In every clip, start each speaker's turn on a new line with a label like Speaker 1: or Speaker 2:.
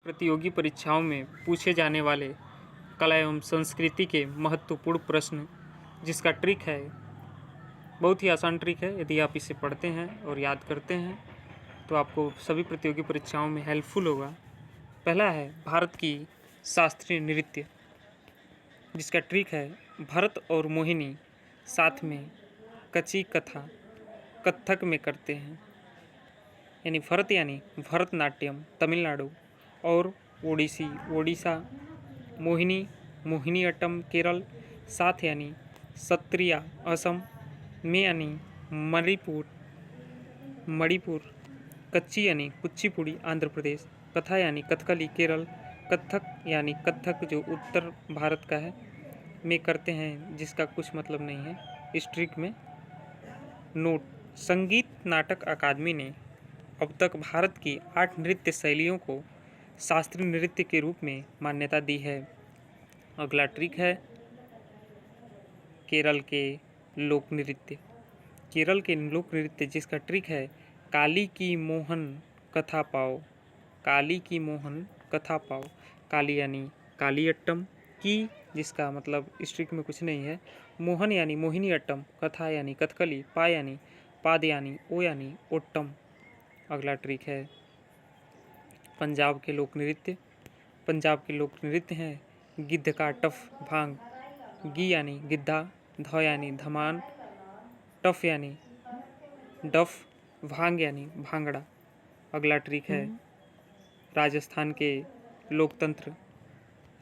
Speaker 1: प्रतियोगी परीक्षाओं में पूछे जाने वाले कला एवं संस्कृति के महत्वपूर्ण प्रश्न जिसका ट्रिक है, बहुत ही आसान ट्रिक है। यदि आप इसे पढ़ते हैं और याद करते हैं तो आपको सभी प्रतियोगी परीक्षाओं में हेल्पफुल होगा। पहला है भारत की शास्त्रीय नृत्य, जिसका ट्रिक है भरत और मोहिनी साथ में कच्ची कथा कत्थक में करते हैं। यानी भरत यानी भरतनाट्यम तमिलनाडु और ओडिशा, मोहिनी मोहिनीअट्टम केरल, साथ यानी सत्रिया असम में यानी मणिपुर, कच्ची यानी कुचिपुड़ी आंध्र प्रदेश, कथा यानी कथकली केरल, कत्थक यानी कत्थक जो उत्तर भारत का है में करते हैं, जिसका कुछ मतलब नहीं है। इस ट्रिक में नोट, संगीत नाटक अकादमी ने अब तक भारत की 8 नृत्य शैलियों को शास्त्रीय नृत्य के रूप में मान्यता दी है। अगला ट्रिक है केरल के लोक नृत्य। केरल के लोक नृत्य जिसका ट्रिक है काली की मोहन कथा पाओ। काली की मोहन कथा पाओ। काली यानी कालियट्टम, की जिसका मतलब इस ट्रिक में कुछ नहीं है। मोहन यानी मोहिनीअट्टम, कथा यानी कथकली, पा यानी पाद यानी ओ यानी ओट्टम। अगला ट्रिक है पंजाब के लोक नृत्य। पंजाब के लोक नृत्य हैं गिद्ध का टफ भांग। गी यानी गिद्धा, ध यानी धमान, टफ यानी डफ, भांग यानी भांगड़ा। अगला ट्रिक है राजस्थान के लोकतंत्र।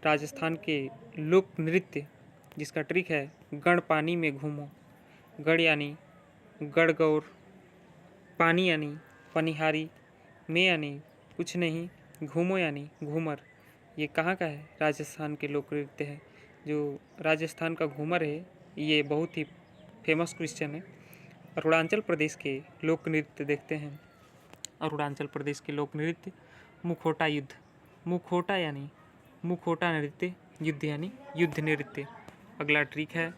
Speaker 1: राजस्थान के लोक नृत्य जिसका ट्रिक है गण पानी में घूमो। गढ़ यानी गढ़गौर, पानी यानी पनिहारी, में यानी कुछ नहीं, घूमो यानी घूमर। ये कहाँ का है? राजस्थान के लोक नृत्य है। जो राजस्थान का घूमर है ये बहुत ही फेमस क्वेश्चन है। अरुणाचल प्रदेश के लोक नृत्य देखते हैं। अरुणाचल प्रदेश के लोक नृत्य मुखौटा युद्ध। मुखौटा यानी मुखौटा नृत्य, युद्ध यानी युद्ध नृत्य। अगला ट्रिक है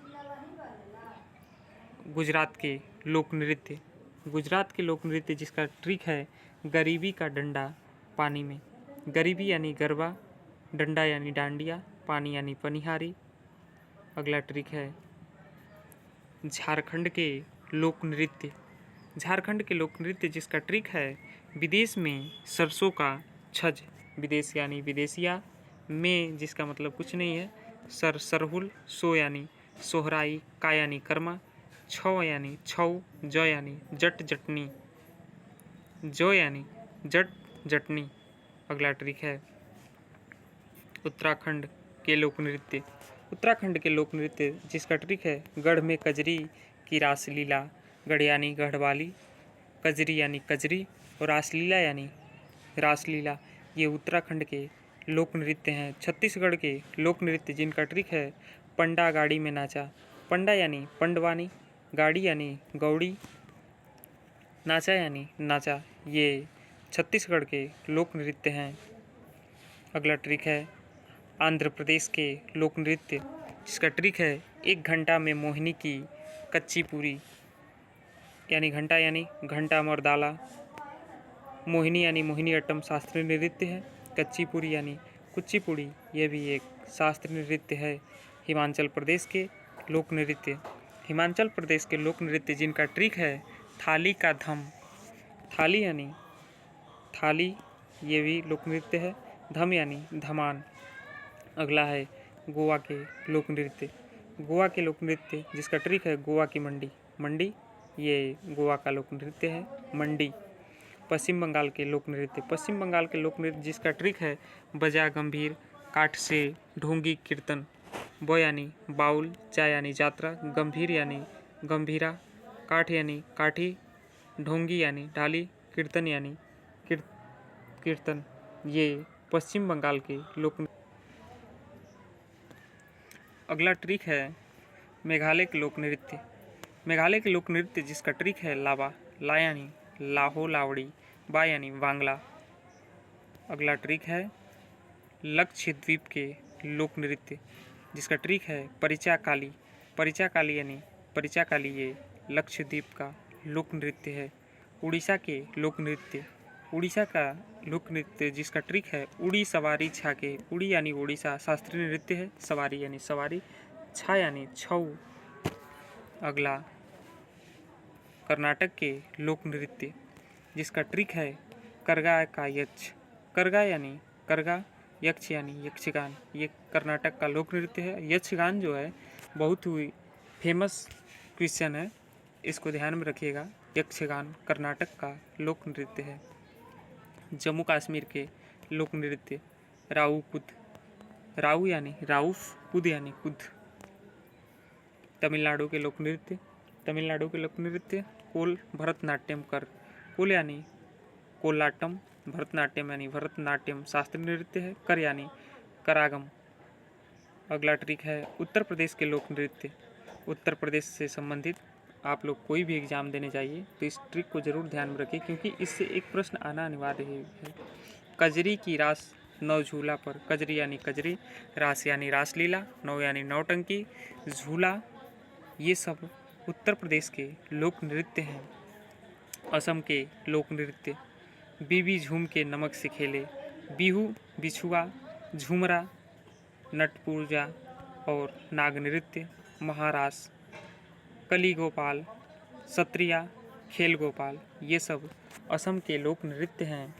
Speaker 1: गुजरात के लोक नृत्य। गुजरात के लोक नृत्य जिसका ट्रिक है गरीबी का डंडा पानी में। गरीबी यानी गरबा, डंडा यानी डांडिया, पानी यानी पनिहारी। अगला ट्रिक है झारखंड के लोक नृत्य। झारखंड के लोक नृत्य जिसका ट्रिक है विदेश में सरसों का छज। विदेश यानी विदेशिया, में जिसका मतलब कुछ नहीं है। सरहुल, सो यानी सोहराई, का यानी कर्मा, छौ यानी छऊ, ज यानी जट जटनी, जो यानी जट जटनी। अगला ट्रिक है उत्तराखंड के लोक नृत्य। उत्तराखंड के लोक नृत्य जिसका ट्रिक है गढ़ में कजरी की रासलीला। गढ़ यानी गढ़वाली, कजरी यानी कजरी और रासलीला यानी रासलीला। ये उत्तराखंड के लोक नृत्य हैं। छत्तीसगढ़ के लोक नृत्य जिनका ट्रिक है पंडा गाड़ी में नाचा। पंडा यानी पंडवानी, गाड़ी यानी गौड़ी, नाचा यानी नाचा। ये छत्तीसगढ़ के लोक नृत्य हैं। अगला ट्रिक है आंध्र प्रदेश के लोक नृत्य जिसका ट्रिक है 1 घंटा में मोहिनी की कच्ची पूरी। यानी घंटा यानी घंटा मर्दाला, मोहिनी यानी मोहिनीअट्टम शास्त्रीय नृत्य है। कच्ची पूरी यानी कुचिपुड़ी, ये भी एक शास्त्रीय नृत्य है। हिमाचल प्रदेश के लोक नृत्य। हिमाचल प्रदेश के लोक नृत्य जिनका ट्रिक है थाली का धम। थाली यानी थाली, ये भी लोक नृत्य है। धम यानी धमान। अगला है गोवा के लोक नृत्य। गोवा के लोक नृत्य जिसका ट्रिक है गोवा की मंडी। मंडी ये गोवा का लोक नृत्य है। मंडी। पश्चिम बंगाल के लोक नृत्य। पश्चिम बंगाल के लोक नृत्य जिसका ट्रिक है बजा गंभीर, काठ से ढोंगी कीर्तन। ब यानी बाउल, चा यानी यात्रा, गंभीर यानी गंभीरा, काठ यानी काठी, ढोंगी यानी ढाली, कीर्तन यानी कीर्तन। ये पश्चिम बंगाल के लोक। अगला ट्रिक है मेघालय के लोक नृत्य। मेघालय के लोक नृत्य जिसका ट्रिक है लाबा। ला यानी लाहो लावड़ी, बा यानी वांगला। अगला ट्रिक है लक्षद्वीप के लोक नृत्य जिसका ट्रिक है परिचा काली। परिचा काली यानी परिचा काली, ये लक्षद्वीप का लोक नृत्य है। उड़ीसा के लोक नृत्य। उड़ीसा का लोक नृत्य जिसका ट्रिक है उड़ी सवारी छाके। उड़ी यानी उड़ीसा शास्त्रीय नृत्य है, सवारी यानी सवारी, छा यानी छऊ। अगला कर्नाटक के लोक नृत्य जिसका ट्रिक है करगा का यक्ष। करगा यानी करगा, यक्ष यानी यक्षगान। ये कर्नाटक का लोक नृत्य है। यक्षगान जो है बहुत ही फेमस क्वेश्चन है, इसको ध्यान में रखिएगा। यक्षगान कर्नाटक का लोक नृत्य है। जम्मू कश्मीर के लोक नृत्य राऊ कुद। राऊ यानी राउफ, कुद यानी कुद। तमिलनाडु के लोक नृत्य, तमिलनाडु के लोक नृत्य कोल भरतनाट्यम कर। कोल यानी कोलाटम, भरतनाट्यम यानी भरतनाट्यम शास्त्रीय नृत्य है, कर यानी करागम। अगला ट्रिक है उत्तर प्रदेश के लोक नृत्य। उत्तर प्रदेश से संबंधित आप लोग कोई भी एग्जाम देने जाइए तो इस ट्रिक को जरूर ध्यान में रखिए, क्योंकि इससे एक प्रश्न आना अनिवार्य है। कजरी की रास नौ झूला पर। कजरी यानी कजरी, रास यानी रासलीला, नौ यानी नौटंकी, झूला, ये सब उत्तर प्रदेश के लोक नृत्य हैं। असम के लोक नृत्य बीबी झूम के नमक से खेले। बिहू, बिछुआ, झूमरा, नटपूजा और नाग नृत्य। महारास, कली गोपाल, सत्रिया, खेल गोपाल, ये सब असम के लोक नृत्य हैं।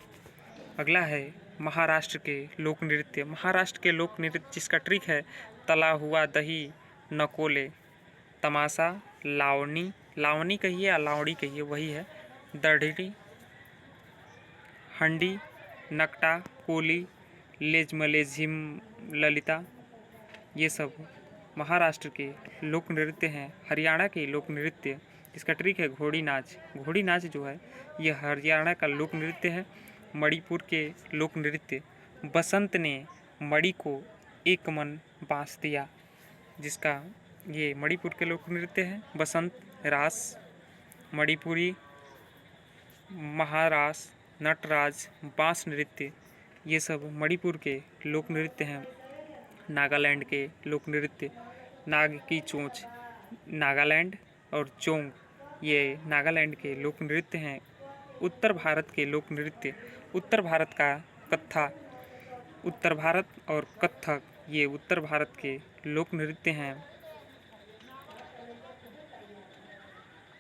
Speaker 1: अगला है महाराष्ट्र के लोक नृत्य। महाराष्ट्र के लोक नृत्य जिसका ट्रिक है तला हुआ दही नकोले, तमाशा, लावनी, लावनी कहिए या लावड़ी कहिए वही है, दढ़ी, हंडी, नकटा, कोली, लेजमले, झिम, ललिता, ये सब महाराष्ट्र के लोक नृत्य हैं। हरियाणा के लोक नृत्य इसका ट्रिक है घोड़ी नाच। घोड़ी नाच जो है यह हरियाणा का लोक नृत्य है। मणिपुर के लोक नृत्य बसंत ने मणि को एक मन बांस दिया, जिसका ये मणिपुर के लोक नृत्य है। बसंत, रास, मणिपुरी, महारास, नटराज, बांस नृत्य, ये सब मणिपुर के लोक नृत्य हैं। नागालैंड के लोक नृत्य नाग की चोंच, नागालैंड, और चोंग, ये नागालैंड के लोक नृत्य हैं। उत्तर भारत के लोक नृत्य उत्तर भारत का कत्था, उत्तर भारत और कत्थक, ये उत्तर भारत के लोक नृत्य हैं।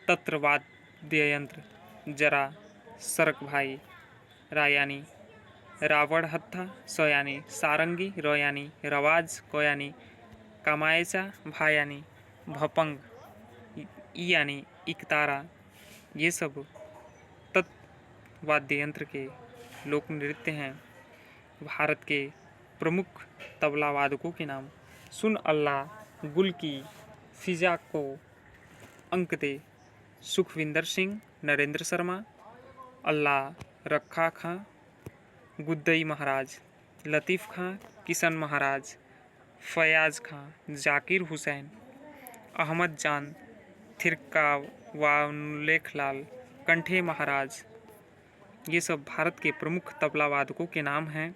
Speaker 1: तत्र वाद्य यंत्र जरा, सरक भाई, रा यानी रावण हत्था, स यानी सारंगी, र यानी रवाज, क यानी कामायचा, भा यानी भपंग, ई यानी इकतारा, ये सब तत् वाद्य यंत्र के लोक नृत्य हैं। भारत के प्रमुख तबला वादकों के नाम सुन अल्लाह, गुल की, फिजा को, अंक दे, सुखविंदर सिंह, नरेंद्र शर्मा, अल्लाह रखा खां, गुद्दई महाराज, लतीफ़ खां, किशन महाराज, फयाज खां, जाकिर हुसैन, अहमद जान, थिरकावालेखलाल, कंठे महाराज, ये सब भारत के प्रमुख तबला वादकों के नाम हैं।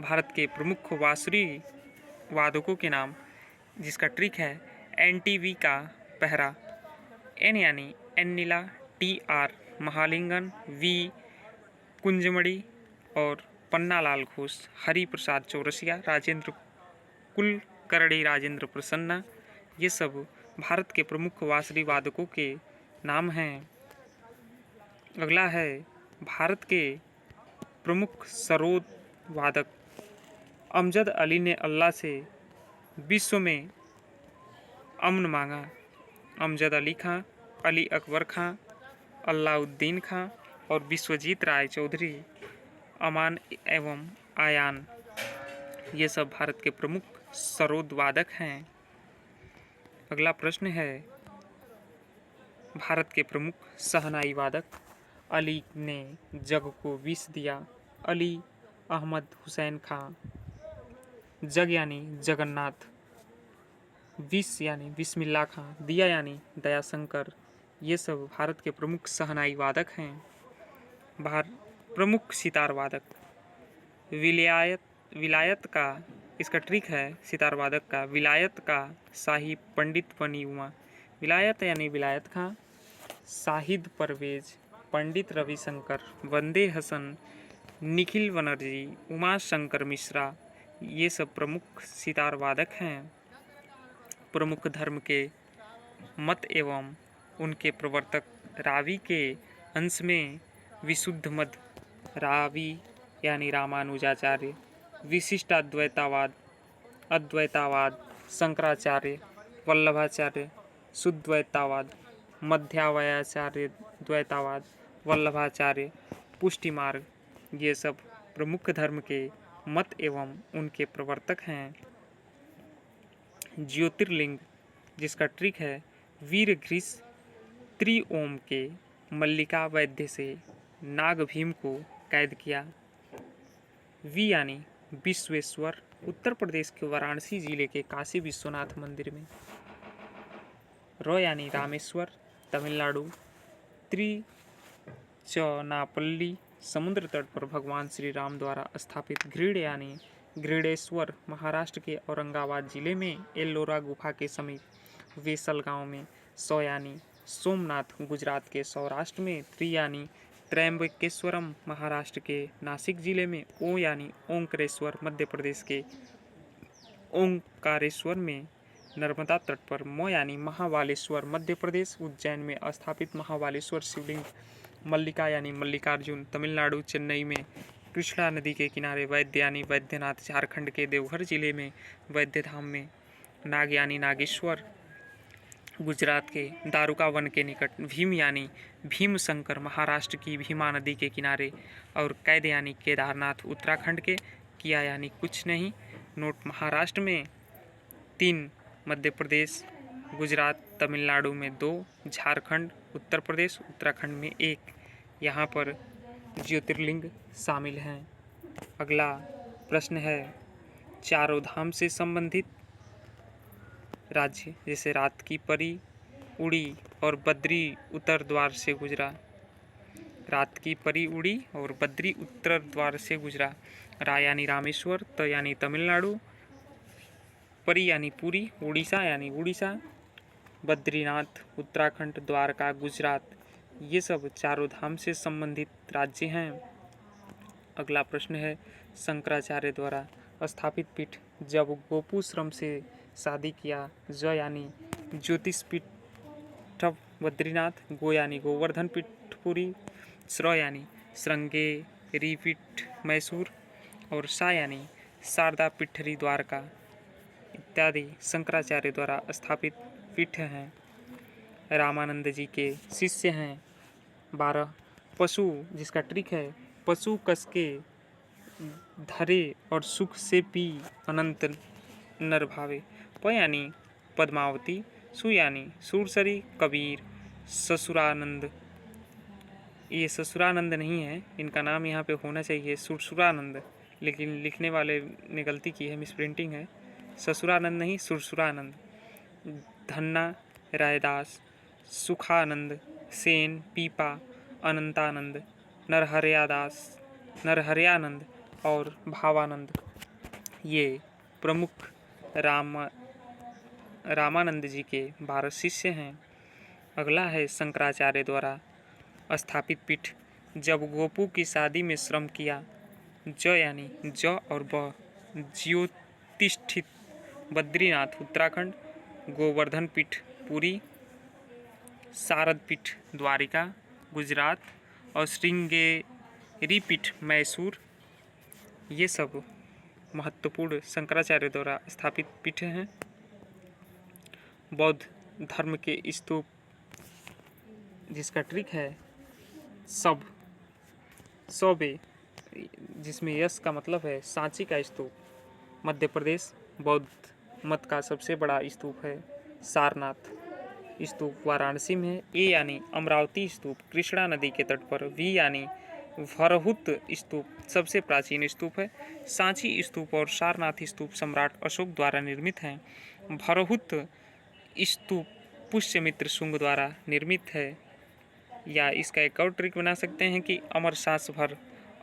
Speaker 1: भारत के प्रमुख बांसुरी वादकों के नाम जिसका ट्रिक है एनटीवी का पहरा। एन यानी एन्निला, टी आर महालिंगन, वी कुंजमणि और पन्नालाल घोष, हरि प्रसाद चौरसिया, राजेंद्र कुलकर्णी, राजेंद्र प्रसन्ना, ये सब भारत के प्रमुख बांसुरी वादकों के नाम हैं। अगला है भारत के प्रमुख सरोद वादक। अमजद अली ने अल्लाह से विश्व में अमन मांगा। अमजद अली खां, अली अकबर खां, अलाउद्दीन खां और विश्वजीत राय चौधरी, अमान एवं आयान, ये सब भारत के प्रमुख सरोद वादक हैं। अगला प्रश्न है भारत के प्रमुख शहनाई वादक। अली ने जग को विष दिया। अली अहमद हुसैन खां, जग यानी जगन्नाथ, विष यानी बिस्मिल्लाह खां, दिया यानी दयाशंकर, ये सब भारत के प्रमुख शहनाई वादक हैं। प्रमुख सितार वादक विलायत का इसका ट्रिक है सितार वादक का विलायत का साहिब पंडित बनी उमा। विलायत यानी विलायत खां, साहिद परवेज, पंडित रविशंकर, वंदे हसन, निखिल बनर्जी, उमा शंकर मिश्रा, ये सब प्रमुख सितार वादक हैं। प्रमुख धर्म के मत एवं उनके प्रवर्तक रावी के अंश में विशुद्ध मत, रावी यानी रामानुजाचार्य, विशिष्टाद्वैतावाद, अद्वैतावाद, शंकराचार्य, वल्लभाचार्य, शुद्धद्वैतावाद, मध्यावयाचार्य, द्वैतावाद, वल्लभाचार्य, पुष्टि मार्ग, ये सब प्रमुख धर्म के मत एवं उनके प्रवर्तक हैं। ज्योतिर्लिंग, जिसका ट्रिक है वीर घृष त्रिओम के मल्लिका वैद्य से नाग भीम को कैद किया। वी यानी विश्वेश्वर, उत्तर प्रदेश के वाराणसी जिले के काशी विश्वनाथ मंदिर में। र यानी रामेश्वर, तमिलनाडु, त्रिचनापल्ली, समुद्र तट पर भगवान श्री राम द्वारा स्थापित। घृण यानी घृणेश्वर, महाराष्ट्र के औरंगाबाद जिले में एल्लोरा गुफा के समीप वेसल गांव में। सौ यानी सोमनाथ, गुजरात के सौराष्ट्र में। त्रि यानी त्र्यंबकेश्वरम, महाराष्ट्र के नासिक जिले में। ओ यानी ओंकारेश्वर, मध्य प्रदेश के ओंकारेश्वर में नर्मदा तट पर। म यानी महाबालेश्वर, मध्य प्रदेश उज्जैन में स्थापित महाबालेश्वर शिवलिंग। मल्लिका यानी मल्लिकार्जुन, तमिलनाडु चेन्नई में कृष्णा नदी के किनारे। वैद्य यानी वैद्यनाथ, झारखंड के देवघर जिले में वैद्य धाम में। नाग यानी नागेश्वर, गुजरात के दारुका वन के निकट। भीम यानी भीमशंकर, महाराष्ट्र की भीमा नदी के किनारे। और कैद यानी केदारनाथ, उत्तराखंड के। किया यानी कुछ नहीं। नोट, महाराष्ट्र में 3, मध्य प्रदेश, गुजरात, तमिलनाडु में 2, झारखंड, उत्तर प्रदेश, उत्तराखंड में 1। यहाँ पर ज्योतिर्लिंग शामिल हैं। अगला प्रश्न है चारों धाम से संबंधित राज्य, जैसे रात की परी उड़ी और बद्री उत्तर द्वार से गुजरा। रात की परी उड़ी और बद्री उत्तर द्वार से गुजरा। रा यानी रामेश्वर, त यानी तमिलनाडु, परी यानी पुरी, उड़ीसा यानी उड़ीसा, बद्रीनाथ उत्तराखंड, द्वारका गुजरात, ये सब चारों धाम से संबंधित राज्य हैं। अगला प्रश्न है शंकराचार्य द्वारा स्थापित पीठ, जब गोपूश्रम से शादी किया। ज यानी ज्योतिष पीठ बद्रीनाथ, गो यानी गोवर्धन पीठ पुरी, श्र यानी श्रृंगेरी पीठ मैसूर, और सा यानी शारदा पीठरी द्वारका इत्यादि शंकराचार्य द्वारा स्थापित पीठ हैं। रामानंद जी के शिष्य हैं। 12 पशु, जिसका ट्रिक है पशु कस के धरे और सुख से पी अनंत नर भावे। प यानी पद्मावती, सु यानी सुरसरी, कबीर, ससुरानंद। ये ससुरानंद नहीं है, इनका नाम यहाँ पे होना चाहिए सुरसुरानंद, लेकिन लिखने वाले ने गलती की है, मिसप्रिंटिंग है। ससुरानंद नहीं, सुरसुरानंद। धन्ना, रायदास, सुखानंद, सेन, पीपा, अनंतानंद, नरहरयानंद और भावानंद, ये प्रमुख रामानंद जी के 12 शिष्य हैं। अगला है शंकराचार्य द्वारा स्थापित पीठ, जब गोपू की शादी में श्रम किया। ज यानी ज और ब, ज्योतिष्ठित बद्रीनाथ उत्तराखंड, गोवर्धन पीठ पुरी, शारद पीठ द्वारिका गुजरात और श्रृंगेरी पीठ मैसूर, ये सब महत्वपूर्ण शंकराचार्य द्वारा स्थापित पीठ हैं। बौद्ध धर्म के स्तूप, जिसका ट्रिक है सौबे, जिसमें यश का मतलब है सांची का स्तूप। मध्य प्रदेश बौद्ध मत का सबसे बड़ा स्तूप है सारनाथ स्तूप, वाराणसी में है। ए यानी अमरावती स्तूप, कृष्णा नदी के तट पर। वी यानी भरहुत स्तूप, सबसे प्राचीन स्तूप है। सांची स्तूप और सारनाथ स्तूप सम्राट अशोक द्वारा निर्मित हैं। भरहुत स्तूप पुष्यमित्र शुंग द्वारा निर्मित है। या इसका एक और ट्रिक बना सकते हैं कि अमर सांस भर।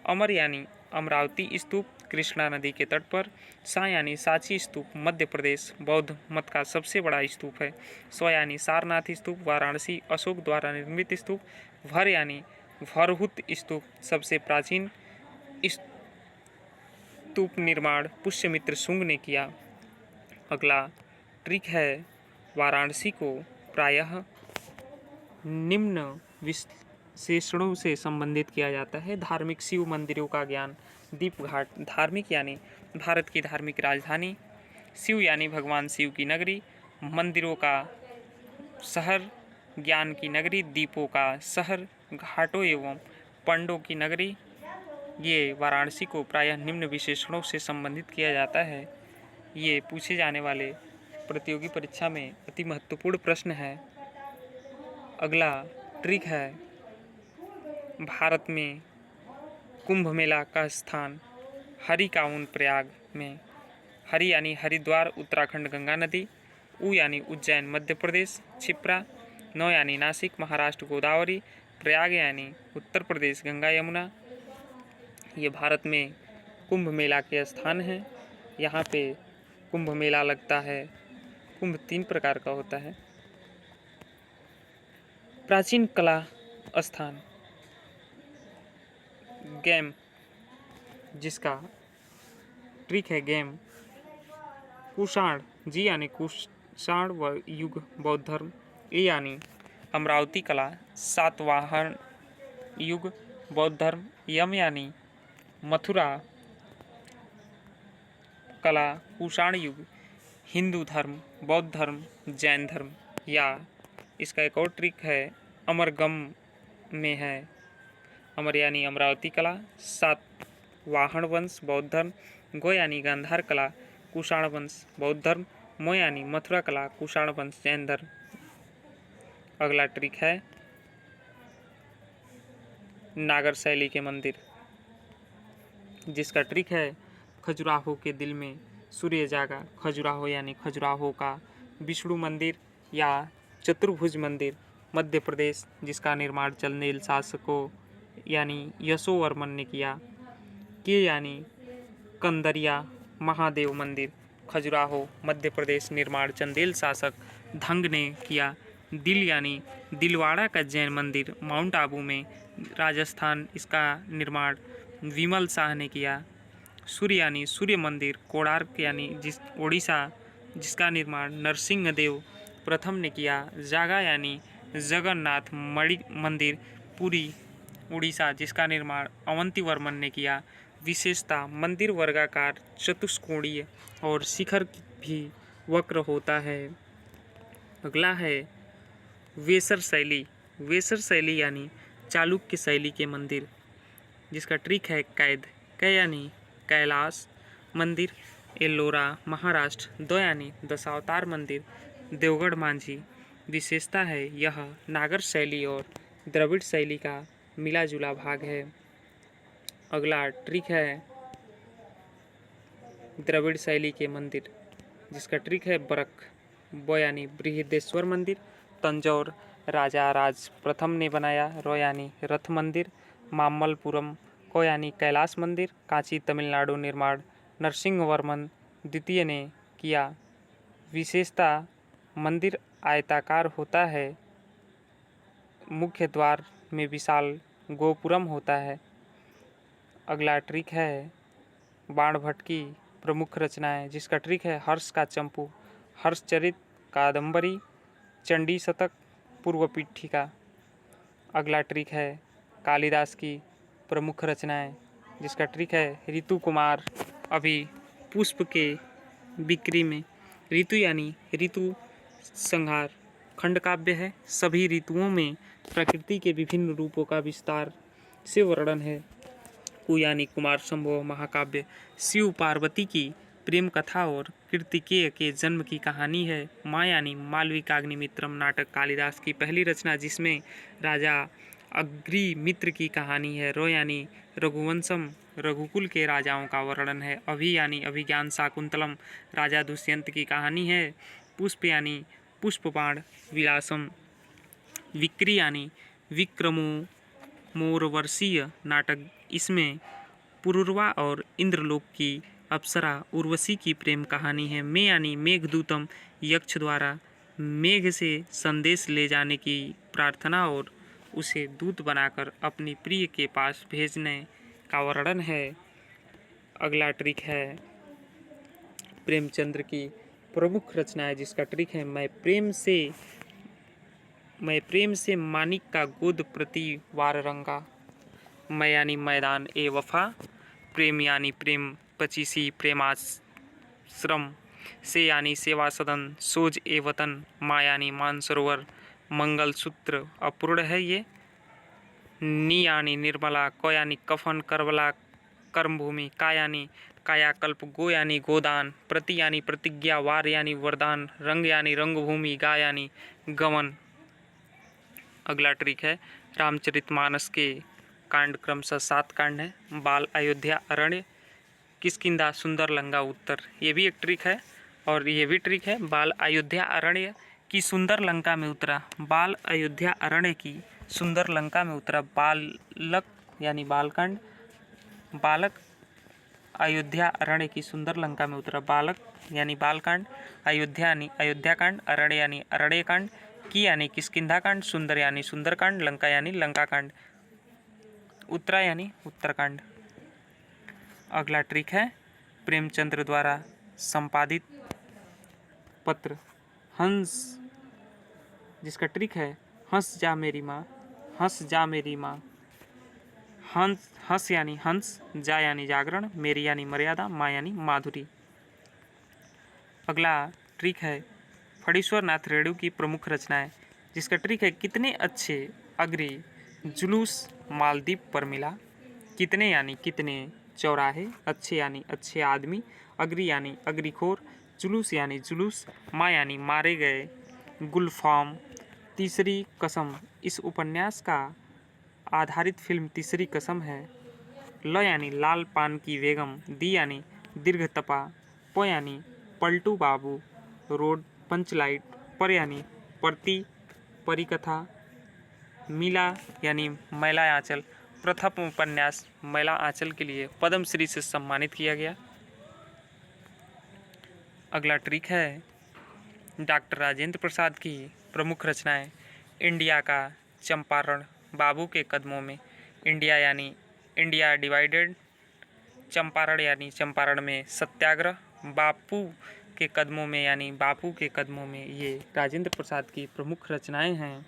Speaker 1: अमर यानी अमरावती स्तूप, कृष्णा नदी के तट पर। सा यानी सांची स्तूप, मध्य प्रदेश, बौद्ध मत का सबसे बड़ा स्तूप है। स्व यानी सारनाथ स्तूप, वाराणसी, अशोक द्वारा निर्मित स्तूप। भर यानी भरहुत स्तूप सबसे प्राचीन स्तूप निर्माण पुष्यमित्र शुंग ने किया। अगला ट्रिक है वाराणसी को प्रायः निम्न विशेषणों से संबंधित किया जाता है। धार्मिक शिव मंदिरों का ज्ञान, दीप घाट, धार्मिक यानी भारत की धार्मिक राजधानी, शिव यानी भगवान शिव की नगरी, मंदिरों का शहर, ज्ञान की नगरी, दीपों का शहर, घाटों एवं पंडों की नगरी। ये वाराणसी को प्रायः निम्न विशेषणों से संबंधित किया जाता है। ये पूछे जाने वाले प्रतियोगी परीक्षा में अति महत्वपूर्ण प्रश्न है। अगला ट्रिक है भारत में कुंभ मेला का स्थान हरि काउन प्रयाग में। हरि यानी हरिद्वार उत्तराखंड गंगा नदी, उ यानी उज्जैन मध्य प्रदेश क्षिप्रा, नौ यानी नासिक महाराष्ट्र गोदावरी, प्रयाग यानी उत्तर प्रदेश गंगा यमुना। ये भारत में कुंभ मेला के स्थान हैं। यहाँ पे कुंभ मेला लगता है। कुंभ 3 प्रकार का होता है। प्राचीन कला स्थान गेम, जिसका ट्रिक है गेम। कुषाण, जी यानी कुषाण व युग बौद्ध धर्म, ए यानी अमरावती कला सातवाहन युग बौद्ध धर्म, यम यानी मथुरा कला कुषाण युग हिंदू धर्म बौद्ध धर्म जैन धर्म। या इसका एक और ट्रिक है अमरगम में है। अमर यानी अमरावती कला सातवाहन वंश बौद्ध धर्म, गो यानी गांधार कला कुषाण वंश बौद्ध धर्म, मो यानी मथुरा कला कुषाण वंश जैन धर्म। अगला ट्रिक है नागर शैली के मंदिर, जिसका ट्रिक है खजुराहो के दिल में सूर्य जागा। खजुराहो यानी खजुराहो का विष्णु मंदिर या चतुर्भुज मंदिर मध्य प्रदेश, जिसका निर्माण चंदेल शासकों यानी यशोवर्मन ने किया। के यानी कंदरिया महादेव मंदिर खजुराहो मध्य प्रदेश, निर्माण चंदेल शासक धंग ने किया। दिल यानी दिलवाड़ा का जैन मंदिर माउंट आबू में राजस्थान, इसका निर्माण विमल शाह ने किया। सूर्य यानी सूर्य मंदिर कोणार्क यानी उड़ीसा, जिसका निर्माण नरसिंह देव प्रथम ने किया। जागा यानी जगन्नाथ मणि मंदिर पुरी उड़ीसा, जिसका निर्माण अवंतीवर्मन ने किया। विशेषता मंदिर वर्गाकार चतुष्कोणीय और शिखर भी वक्र होता है। अगला है वेसर शैली। वेसर शैली यानी चालुक्य शैली के मंदिर, जिसका ट्रिक है कैद। कै यानी कैलाश मंदिर एल्लोरा महाराष्ट्र, दो यानी दशावतार मंदिर देवगढ़ मांझी। विशेषता है यह नागर शैली और द्रविड़ शैली का मिला जुला भाग है। अगला ट्रिक है द्रविड़ शैली के मंदिर, जिसका ट्रिक है बरक। ब यानी बृहदेश्वर मंदिर तंजौर राजा राज प्रथम ने बनाया। रो यानी रथ मंदिर मामल्लपुरम, को यानी कैलाश मंदिर कांची तमिलनाडु, निर्माण नरसिंहवर्मन द्वितीय ने किया। विशेषता मंदिर आयताकार होता है, मुख्य द्वार में विशाल गोपुरम होता है। अगला ट्रिक है बाण भट्ट की प्रमुख रचनाएं, जिसका ट्रिक है हर्ष का चंपू, हर्षचरित, कादंबरी, चंडी शतक, पूर्व पीठिका। अगला ट्रिक है कालिदास की प्रमुख रचनाएं, जिसका ट्रिक है ऋतु कुमार। अभी पुष्प के बिक्री में ऋतु यानी ऋतु संहार खंडकाव्य है। सभी ऋतुओं में प्रकृति के विभिन्न रूपों का विस्तार से वर्णन है। कु यानी कुमार संभव महाकाव्य शिव पार्वती की प्रेम कथा और कृतिकेय के जन्म की कहानी है। माँ यानी मालविकाग्निमित्रम नाटक कालिदास की पहली रचना, जिसमें राजा अग्निमित्र की कहानी है। रो यानी रघुवंशम रघुकुल के राजाओं का वर्णन है। अभि यानी अभिज्ञान शाकुंतलम राजा दुष्यंत की कहानी है। पुष्प यानी पुष्पबाण विलासम। विक्री यानी विक्रमो मोरवर्षीय नाटक, इसमें पुरुरवा और इंद्रलोक की अप्सरा उर्वशी की प्रेम कहानी है। मे यानी मेघदूतम, यक्ष द्वारा मेघ से संदेश ले जाने की प्रार्थना और उसे दूत बनाकर अपनी प्रिय के पास भेजने का वर्णन है। अगला ट्रिक है प्रेमचंद्र की प्रमुख रचना है जिसका ट्रिक है मैं प्रेम से मानिक का गोद प्रति वार रंगा। मैं यानी मैदान ए वफा, प्रेम यानी प्रेम पचीसी प्रेमाश्रम, से यानी सेवा सदन, सोज ए वतन, माँ यानी मानसरोवर, मंगल सूत्र अपूर्ण है ये, नी यानी निर्मला, क यानी कफन करबला कर्मभूमि, का यानी कायाकल्प, गो यानी गोदान, प्रति यानी प्रतिज्ञा, वार यानी वरदान, रंग यानी रंगभूमि, गा यानी गमन। अगला ट्रिक है रामचरितमानस के कांड क्रमशः 7 कांड हैं। बाल, अयोध्या, अरण्य, किष्किंधा, सुंदर, लंका, उत्तर। ये भी एक ट्रिक है और ये भी ट्रिक है। बाल, अयोध्या, अरण्य की सुंदर लंका में उतरा। बाल, अयोध्या, अरण्य की सुंदर लंका में उतरा। बालक यानी बालकांड, बालक, अयोध्या, अरण्य की सुंदर लंका में उतरा। बालक यानी बालकांड, अयोध्या यानी अयोध्याकांड, अरण्य यानी अरण्यकांड, की यानी किष्किंधाकांड, सुंदर यानी सुंदरकांड, लंका यानी लंकाकांड, उत्तरा यानी उत्तरकांड। अगला ट्रिक है प्रेमचंद्र द्वारा संपादित पत्र हंस, जिसका ट्रिक है हंस जा मेरी माँ, हंस जा मेरी माँ। हंस, हंस यानी हंस, जा यानी जागरण, मेरी यानी मर्यादा, माँ यानी माधुरी। अगला ट्रिक है फणीश्वर नाथ रेणु की प्रमुख रचनाएं, जिसका ट्रिक है कितने अच्छे अग्रि जुलूस मालदीप पर मिला। कितने यानी कितने चौराहे, अच्छे यानी अच्छे आदमी, अग्रि यानी अग्रिखोर, जुलूस यानी जुलूस, माँ यानी मारे गए गुलफाम। तीसरी कसम, इस उपन्यास का आधारित फिल्म तीसरी कसम है। ल यानी लाल पान की बेगम, दी यानी दीर्घ तपा, प यानी पलटू बाबू रोड पंचलाइट, पर यानी प्रति परिकथा, मिला यानी मैला आंचल। प्रथम उपन्यास मैला आंचल के लिए पद्मश्री से सम्मानित किया गया। अगला ट्रिक है डॉक्टर राजेंद्र प्रसाद की प्रमुख रचनाएं, इंडिया का चंपारण, बाबू के कदमों में, इंडिया यानी इंडिया डिवाइडेड, चंपारण यानी चंपारण में सत्याग्रह, बापू के कदमों में यानी बापू के कदमों में। ये राजेंद्र प्रसाद की प्रमुख रचनाएं हैं।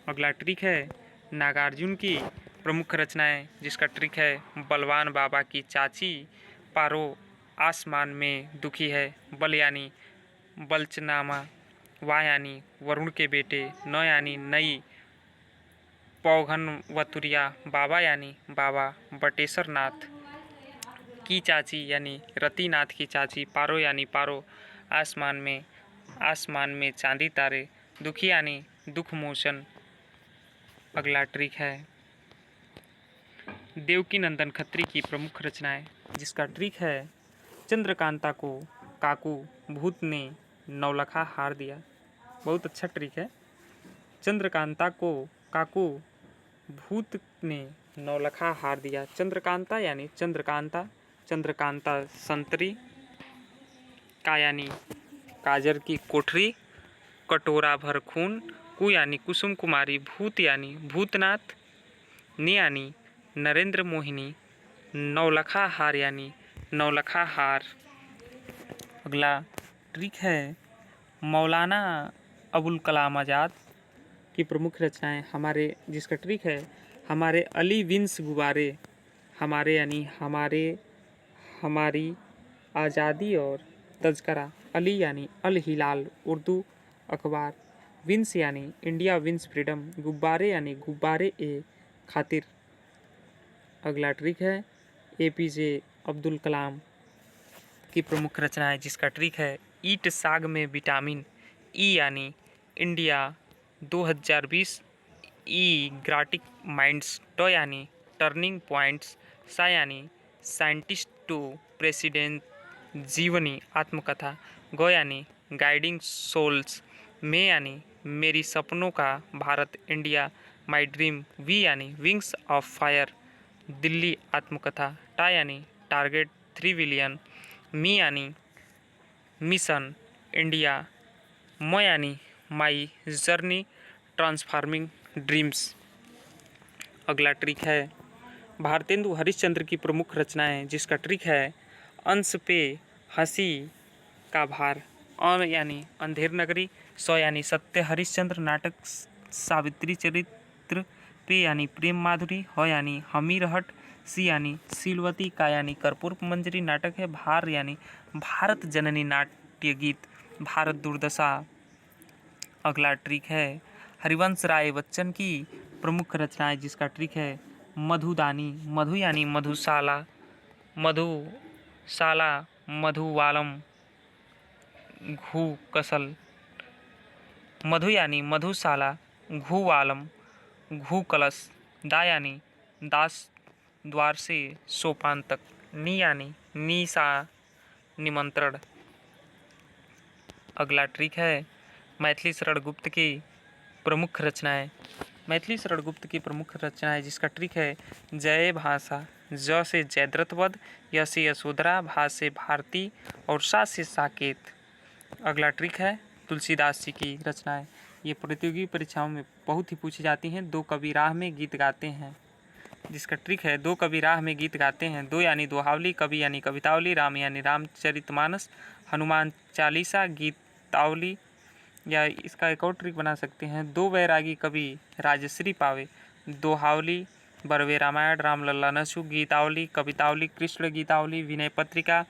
Speaker 1: अगला ट्रिक है नागार्जुन की प्रमुख रचनाएं, जिसका ट्रिक है बलवान बाबा की चाची पारो आसमान में दुखी है। बल यानी बलचनामा, वा यानी वरुण के बेटे, न यानी नई पौघन वतुरिया, बाबा यानी बाबा बटेश्वर नाथ, की चाची यानी रतिनाथ की चाची, पारो यानी पारो आसमान में चांदी तारे, दुखी यानी दुख मोचन। अगला ट्रिक है देवकी नंदन खत्री की प्रमुख रचनाएं, जिसका ट्रिक है चंद्रकांता को काकू भूत ने नौलखा हार दिया। बहुत अच्छा ट्रिक है। चंद्रकांता को काकू भूत ने नौलखा हार दिया। चंद्रकांता यानी चंद्रकांता, चंद्रकांता संतरी, का यानी काजर की कोठरी, कटोरा भर खून, कु यानी कुसुम कुमारी, भूत यानी भूतनाथ, ने यानी नरेंद्र मोहिनी, नौलखा हार यानी नौलखा हार। अगला ट्रिक है मौलाना अबुल कलाम आज़ाद की प्रमुख रचनाएं, हमारे, जिसका ट्रिक है हमारे अली विंस गुब्बारे, हमारे यानी हमारे, हमारी आज़ादी और तज़करा, अली यानी अल हिलाल उर्दू अखबार, विंस यानी इंडिया विंस फ्रीडम, गुब्बारे यानी गुब्बारे ए खातिर। अगला ट्रिक है एपीजे अब्दुल कलाम की प्रमुख रचनाएं, जिसका ट्रिक है ईट साग में विटामिन, ई यानी इंडिया 2020, ई ग्राटिक माइंड्स, ट यानी टर्निंग पॉइंट्स, सा यानी साइंटिस्ट टू प्रेसिडेंट जीवनी आत्मकथा, ग यानी गाइडिंग सोल्स, में यानी मेरी सपनों का भारत इंडिया माई ड्रीम, वी यानी विंग्स ऑफ फायर दिल्ली आत्मकथा, टा यानी टारगेट 3 बिलियन, मी यानी मिशन इंडिया, म यानी माई जर्नी ट्रांसफार्मिंग ड्रीम्स। अगला ट्रिक है भारतेंदु हरिश्चंद्र की प्रमुख रचनाएं, जिसका ट्रिक है अंश पे हंसी का भार। यानी अंधेर नगरी, यानी सत्य हरिश्चंद्र नाटक, सावित्री चरित्र, पे यानी प्रेम माधुरी, यानी हमीर हट, यानी सीलवती, का यानी कर्पूर मंजरी नाटक है, भार यानी भारत जननी नाट्य गीत, भारत दुर्दशा। अगला ट्रिक है हरिवंश राय बच्चन की प्रमुख रचनाएं, जिसका ट्रिक है मधुदानी। मधु यानी मधुशाला, मधुशाला, मधुवालम, घू कसल। मधु यानी मधुशाला, घुवालम, घू कलश, दा यानी दास द्वार से सोपान तक, नी यानी निशा निमंत्रण। अगला ट्रिक है मैथिली शरण गुप्त की प्रमुख रचनाएं। मैथिली शरण गुप्त की प्रमुख रचनाएं, जिसका ट्रिक है जय भाषा, ज से जयद्रथ वध, य से यशोधरा, भा से भारती और सा से साकेत। अगला ट्रिक है तुलसीदास जी की रचनाएं। ये प्रतियोगी परीक्षाओं में बहुत ही पूछी जाती हैं। दो कवि राह में गीत गाते हैं, जिसका ट्रिक है दो कवि राह में गीत गाते हैं। दो यानी दोहावली, कवि यानी कवितावली, राम यानी रामचरितमानस, हनुमान चालीसा गीतावली। या इसका एक और ट्रिक बना सकते हैं, दो वैरागी कवि राजश्री पावे, दोहावली, बरवे रामायण, रामलला नशु, गीतावली, कवितावली, कृष्ण गीतावली, विनय पत्रिका,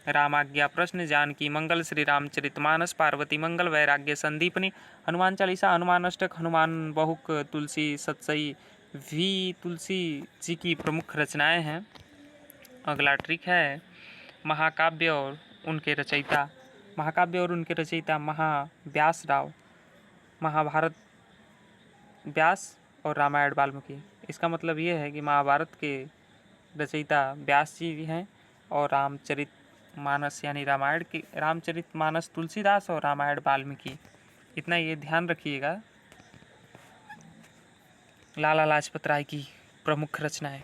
Speaker 1: रामाज्ञा प्रश्न, जानकी मंगल, श्री रामचरितमानस, पार्वती मंगल, वैराग्य संदीपनी, हनुमान चालीसा, हनुमान अष्टक, हनुमान बहुक, तुलसी सतसई भी तुलसी जी की प्रमुख रचनाएं हैं। अगला ट्रिक है महाकाव्य और उनके रचयिता। महाकाव्य और उनके रचयिता महाव्यास राव, महाभारत व्यास और रामायण वाल्मीकि। इसका मतलब ये है कि महाभारत के रचयिता व्यास जी हैं और रामचरितमानस यानी रामायण की रामचरितमानस तुलसीदास और रामायण वाल्मीकि। इतना ये ध्यान रखिएगा। लाला लाजपत राय की प्रमुख रचनाएं,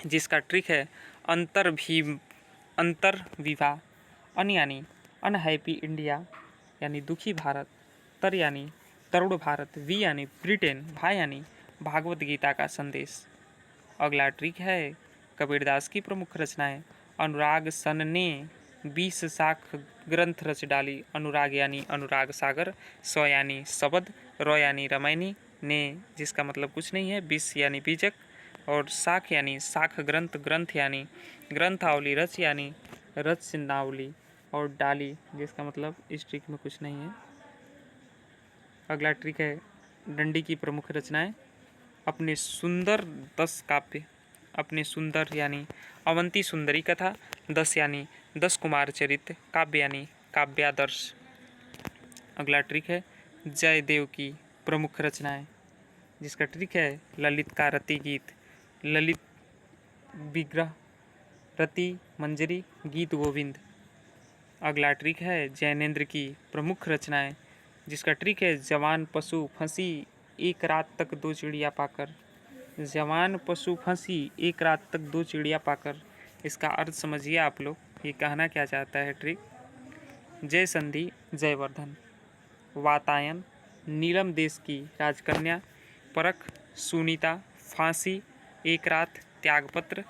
Speaker 1: जिसका ट्रिक है अंतर्विवाह, अन यानी अनहैप्पी इंडिया यानी दुखी भारत, तर यानी तरुण भारत, वी यानी ब्रिटेन, भा यानी भागवत गीता का संदेश। अगला ट्रिक है कबीरदास की प्रमुख रचनाएं। अनुराग सन ने 20 शाख ग्रंथ रच डाली। अनुराग यानी अनुराग सागर, स यानी शबद, र यानी रमैनी, ने जिसका मतलब कुछ नहीं है, 20 यानी बीजक, और शाख यानी शाख ग्रंथ, ग्रंथ यानी ग्रंथावली, रच यानी रचनावली, और डाली जिसका मतलब इस ट्रिक में कुछ नहीं है। अगला ट्रिक है डंडी की प्रमुख रचनाएं। अपने सुंदर 10 काव्य, अपने सुंदर यानी अवंती सुंदरी कथा, 10 यानी 10 कुमार चरित्र, काव्य यानी काव्यादर्श। अगला ट्रिक है जयदेव की प्रमुख रचनाएं, जिसका ट्रिक है ललित का रति गीत, ललित विग्रह, रति मंजरी, गीत गोविंद। अगला ट्रिक है जैनेन्द्र की प्रमुख रचनाएं, जिसका ट्रिक है जवान पशु फंसी एक रात तक 2 चिड़िया पाकर। जवान पशु फंसी एक रात तक 2 चिड़िया पाकर। इसका अर्थ समझिए आप लोग, ये कहना क्या चाहता है ट्रिक। जय संधि जयवर्धन, वातायन, नीलम देश की राजकन्या, परख, सुनीता, फांसी, एक रात, त्यागपत्र,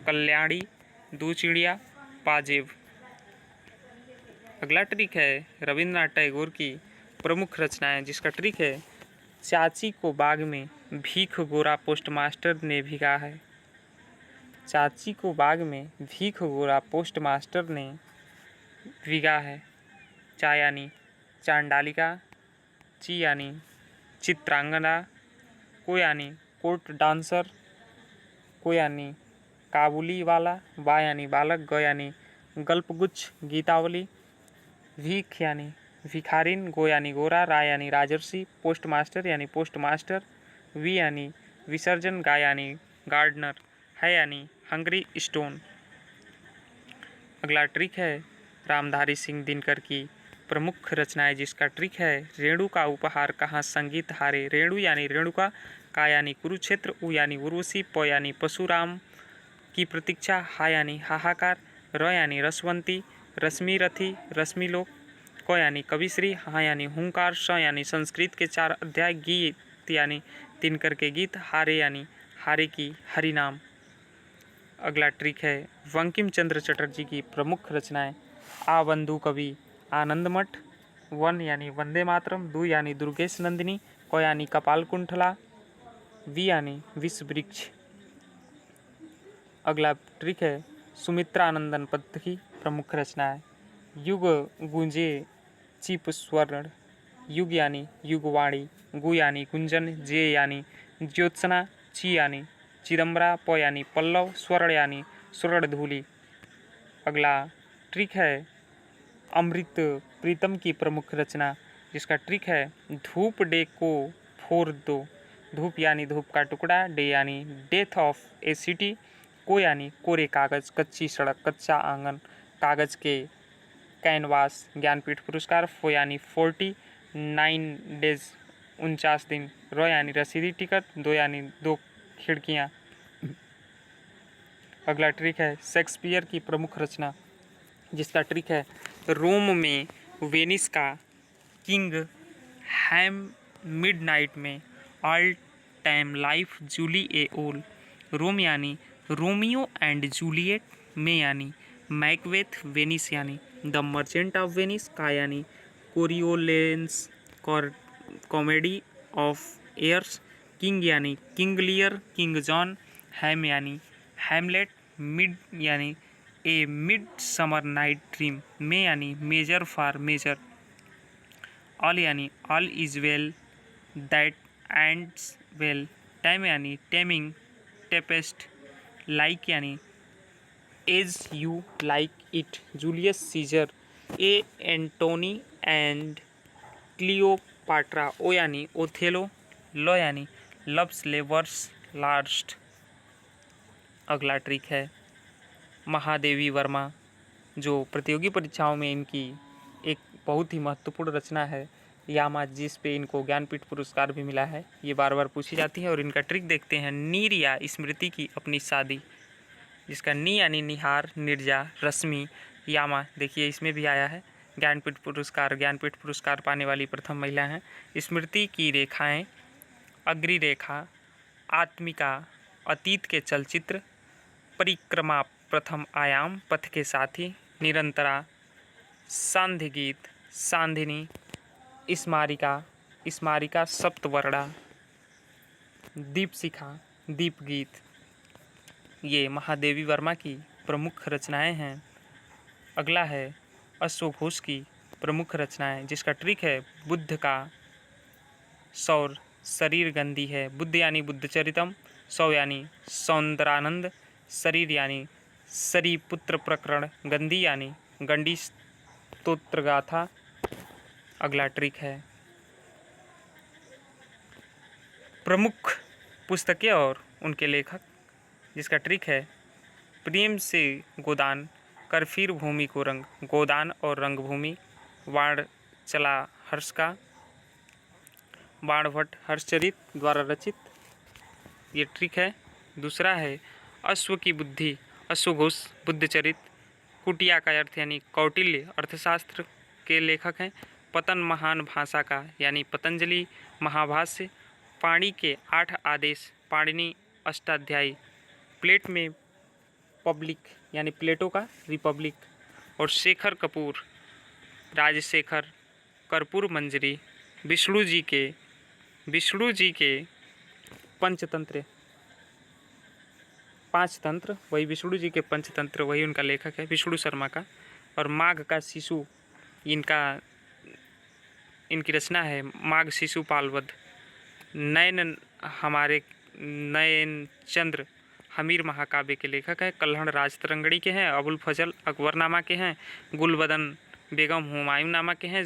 Speaker 1: कल्याणी, 2 चिड़िया, पाजेब। अगला ट्रिक है रविंद्रनाथ टैगोर की प्रमुख रचनाएं, जिसका ट्रिक है चाची को बाग में भीख गोरा पोस्टमास्टर ने भिगा है। चाची को बाग में भीख गोरा पोस्टमास्टर ने भिगा है। चा यानी चांडालिका, ची यानी चित्रांगना, को यानी कोर्ट डांसर, को यानी काबुली वाला, बा यानी बालक, ग यानी गल्पगुच्छ गीतावली, भीख यानी भिखारिन, गो यानी गोरा, रा यानी राजर्षि, पोस्टमास्टर यानी पोस्टमास्टर, वी यानी विसर्जन, गा यानी गार्डनर, है यानी हंगरी स्टोन। अगला ट्रिक है रामधारी सिंह दिनकर की प्रमुख रचनाएं, जिसका ट्रिक है रेणु का उपहार कहाँ संगीत हारे। रेणु यानी रेणुका, का यानी कुरुक्षेत्र, उ यानी उर्वशी, प यानी परशुराम की प्रतीक्षा, हा यानी हाहाकार, र यानी रसवंती, रश्मि रथी, रश्मिलोक, क यानी कविश्री, हाँ यानी हुंकार, स यानी संस्कृत के 4 अध्याय, गीत यानी तिनकर के गीत, हारे यानी हारे की हरि नाम। अगला ट्रिक है बंकिम चंद्र चटर्जी की प्रमुख रचनाएं। आ बंधु कवि आनंद मठ, वन यानी वंदे मातरम, दू यानी दुर्गेश नंदिनी, क यानी कपाल कुंठला, वी यानी विश्व वृक्ष। अगला ट्रिक है सुमित्रानंदन पद्य की प्रमुख रचनाएं। युग गूंजे चिप स्वर्ण, युग यानी युगवाणी, गु यानी गुंजन, जे यानी ज्योत्सना, ची यानी चिदम्बरा, प यानी पल्लव, स्वर्ण यानी स्वर्ण धूलि। अगला ट्रिक है अमृत प्रीतम की प्रमुख रचना, जिसका ट्रिक है धूप डे को फोर दो, धूप यानी धूप का टुकड़ा, डे यानी डेथ ऑफ ए सिटी, को यानी कोरे कागज, कच्ची सड़क, कच्चा आंगन, कागज के कैनवास, ज्ञानपीठ पुरस्कार, फो यानी 49 डेज 49 दिन, रो यानी रसीदी टिकट, दो यानी दो खिड़कियाँ। अगला ट्रिक है शेक्सपियर की प्रमुख रचना, जिसका ट्रिक है रोम में वेनिस का किंग, हैम मिडनाइट में ऑल टाइम लाइफ जूली ए ओल, रोम यानी रोमियो एंड जूलियट, में यानी मैकबेथ, वेनिस यानी द मर्चेंट ऑफ वेनिस, का यानी कोरियोलेंस कॉमेडी ऑफ एयर्स, किंग यानी किंग लियर, किंग जॉन, हैम यानी हैमलेट, मिड यानी ए मिड समर नाइट ड्रीम, में यानी मेजर फॉर मेजर, ऑल यानी all is well that ends well, time यानी टेमिंग टेपेस्ट, लाइक यानी as you like it, Julius Caesar, A Antony and Cleopatra, O यानी Othello, लो यानी love's labour's lost. अगला trick है महादेवी वर्मा, जो प्रतियोगी परीक्षाओं में इनकी एक बहुत ही महत्वपूर्ण रचना है, यामा, जिस पे इनको ज्ञानपीठ पुरस्कार भी मिला है। ये बार बार पूछी जाती है और इनका ट्रिक देखते हैं। नीर या स्मृति की अपनी शादी, जिसका नी यानी निहार, निर्जा, रश्मि, यामा, देखिए इसमें भी आया है ज्ञानपीठ पुरस्कार पाने वाली प्रथम महिला हैं। स्मृति की रेखाएं, अग्नि रेखा, आत्मिका, अतीत के चलचित्र, परिक्रमा, प्रथम आयाम, पथ के साथी, निरंतरा, सांध्य गीत, सांधिनी, स्मारिका, सप्तवर्णा, दीपशिखा, दीप गीत। ये महादेवी वर्मा की प्रमुख रचनाएं हैं। अगला है अश्वघोष की प्रमुख रचनाएं, जिसका ट्रिक है बुद्ध का सौर शरीर गंदी है, बुद्ध यानी बुद्धचरितम, सौ यानी सौंदरानंद, शरीर यानी शरीपुत्र प्रकरण, गंदी यानी गंडी स्तोत्र गाथा। अगला ट्रिक है प्रमुख पुस्तकें और उनके लेखक, जिसका ट्रिक है प्रेम से गोदान, कर फिर भूमि को रंग, गोदान और रंगभूमि, वाण चला हर्ष का, बाणभट्ट हर्षचरित द्वारा रचित, ये ट्रिक है। दूसरा है अश्व की बुद्धि, अश्वघोष बुद्धचरित, कुटिया का अर्थ यानी कौटिल्य अर्थशास्त्र के लेखक हैं, पतन महान भाषा का यानी पतंजलि महाभाष्य, पाणी के 8 आदेश, पाणिनि अष्टाध्यायी, प्लेट में पब्लिक यानी प्लेटो का रिपब्लिक, और शेखर कपूर, राजशेखर, कर्पूर मंजरी, विष्णु जी के पंचतंत्र, 5 तंत्र, वही विष्णु जी के पंचतंत्र, वही उनका लेखक है विष्णु शर्मा का, और माघ का शिशु इनकी रचना है, माघ शिशुपाल वध, नयन चंद्र हमीर महाकाव्य के लेखक है, कल्हड़ राजतरंगड़ी के हैं, अबुल फजल अकबरनामा के हैं, गुलबदन बेगम हुमायूंनामा के हैं,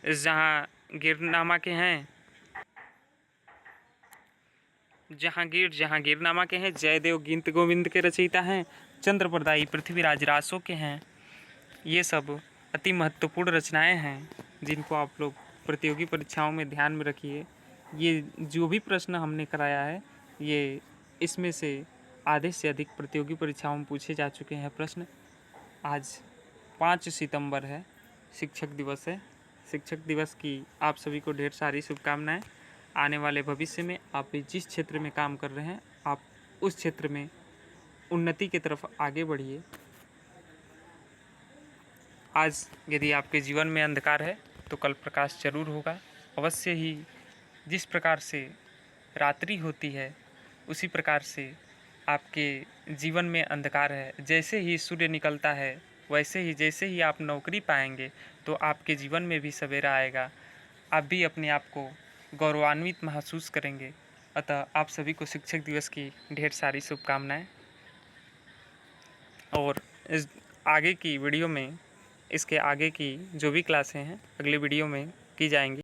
Speaker 1: जहांगीरनामा के हैं, जहांगीरनामा के हैं, जयदेव गीत गोविंद के रचयिता हैं, चंद्रप्रदायी पृथ्वीराज रासो के हैं। ये सब अति महत्वपूर्ण रचनाएं हैं, जिनको आप लोग प्रतियोगी परीक्षाओं में ध्यान में रखिए। ये जो भी प्रश्न हमने कराया है, ये इसमें से आधे से अधिक प्रतियोगी परीक्षाओं में पूछे जा चुके हैं प्रश्न। आज 5 सितंबर है, शिक्षक दिवस है। शिक्षक दिवस की आप सभी को ढेर सारी शुभकामनाएं। आने वाले भविष्य में आप जिस क्षेत्र में काम कर रहे हैं आप उस क्षेत्र में उन्नति की तरफ आगे बढ़िए। आज यदि आपके जीवन में अंधकार है तो कल प्रकाश जरूर होगा। अवश्य ही जिस प्रकार से रात्रि होती है उसी प्रकार से आपके जीवन में अंधकार है। जैसे ही सूर्य निकलता है वैसे ही जैसे ही आप नौकरी पाएंगे तो आपके जीवन में भी सवेरा आएगा। आप भी अपने आप को गौरवान्वित महसूस करेंगे। अतः आप सभी को शिक्षक दिवस की ढेर सारी शुभकामनाएं। और इस आगे की वीडियो में इसके आगे की जो भी क्लासें हैं अगले वीडियो में की जाएंगी।